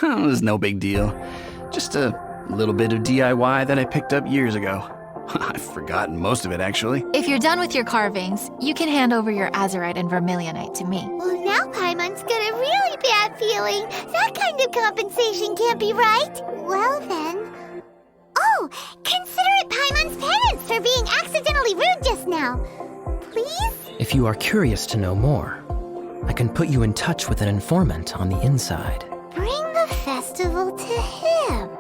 It was no big deal. Just a little bit of DIY that I picked up years ago. I've forgotten most of it, actually. If you're done with your carvings, you can hand over your azurite and vermilionite to me. Well, now Paimon's got a really bad feeling. That kind of compensation can't be right. Well, then... Oh, consider it Paimon's penance for being accidentally rude just now. Please? If you are curious to know more, I can put you in touch with an informant on the inside. Bring the festival to him.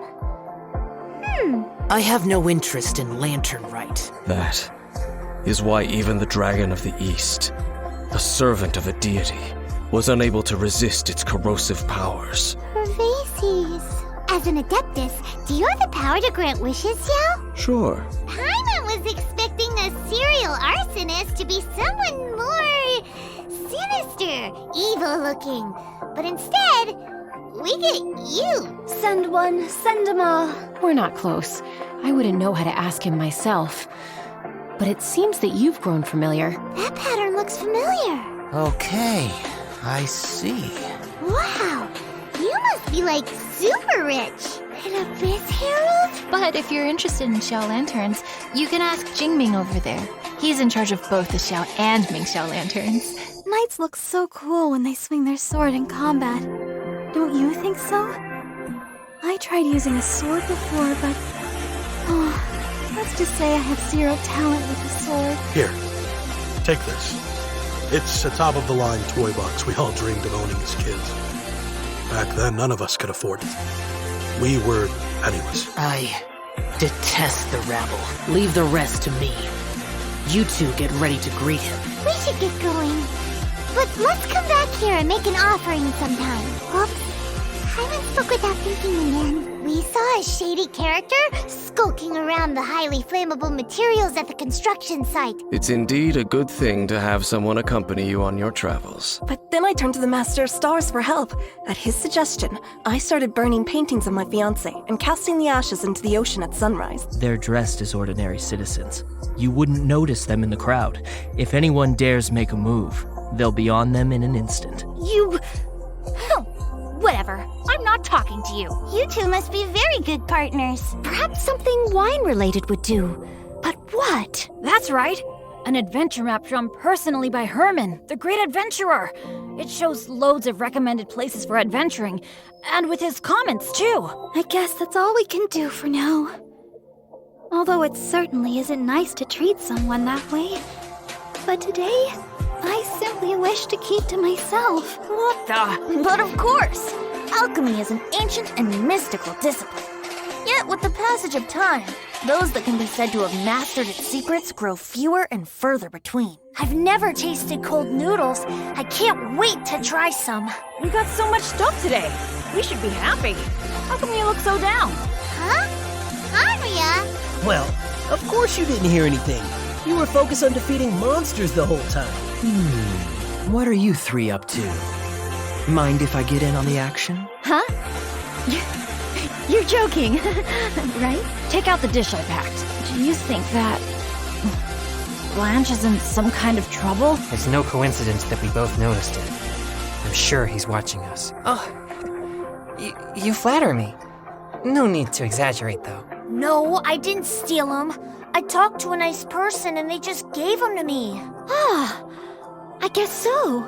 I have no interest in lantern rite. That is why even the Dragon of the East, the servant of a deity, was unable to resist its corrosive powers. Pervases. As an adeptus, do you have the power to grant wishes, Xiao? Sure. Paimon was expecting the serial arsonist to be someone more sinister, evil-looking. But instead, we get you. Send one, send them all. We're not close. I wouldn't know how to ask him myself. But it seems that you've grown familiar. That pattern looks familiar. Okay, I see. Wow, you must be like super rich. An Abyss Herald? But if you're interested in Xiao lanterns, you can ask Jingming over there. He's in charge of both the Xiao and Mingxiao lanterns. Knights look so cool when they swing their sword in combat. Don't you think so? I tried using a sword before, but... Oh, let's just say I have zero talent with a sword. Here, take this. It's a top-of-the-line toy box we all dreamed of owning as kids. Back then, none of us could afford it. We were penniless. I detest the rabble. Leave the rest to me. You two get ready to greet him. We should get going. But let's come back here and make an offering sometime. Oops. Paimon spoke without thinking again. We saw a shady character skulking around the highly flammable materials at the construction site. It's indeed a good thing to have someone accompany you on your travels. But then I turned to the Master of Stars for help. At his suggestion, I started burning paintings of my fiancé and casting the ashes into the ocean at sunrise. They're dressed as ordinary citizens. You wouldn't notice them in the crowd. If anyone dares make a move, they'll be on them in an instant. You... Whatever. I'm not talking to you. You two must be very good partners. Perhaps something wine-related would do. But what? That's right. An adventure map drawn personally by Herman, the great adventurer. It shows loads of recommended places for adventuring, and with his comments, too. I guess that's all we can do for now. Although it certainly isn't nice to treat someone that way. But today, I simply wish to keep to myself. What the? But of course! Alchemy is an ancient and mystical discipline. Yet with the passage of time, those that can be said to have mastered its secrets grow fewer and further between. I've never tasted cold noodles. I can't wait to try some. We got so much stuff today. We should be happy. How come you look so down? Huh? Aria? Well, of course you didn't hear anything. You were focused on defeating monsters the whole time. What are you three up to? Mind if I get in on the action? Huh? You're joking, right? Take out the dish I packed. Do you think that... Blanche is in some kind of trouble? It's no coincidence that we both noticed it. I'm sure he's watching us. Oh, you flatter me. No need to exaggerate, though. No, I didn't steal them. I talked to a nice person and they just gave them to me. Ah, I guess so.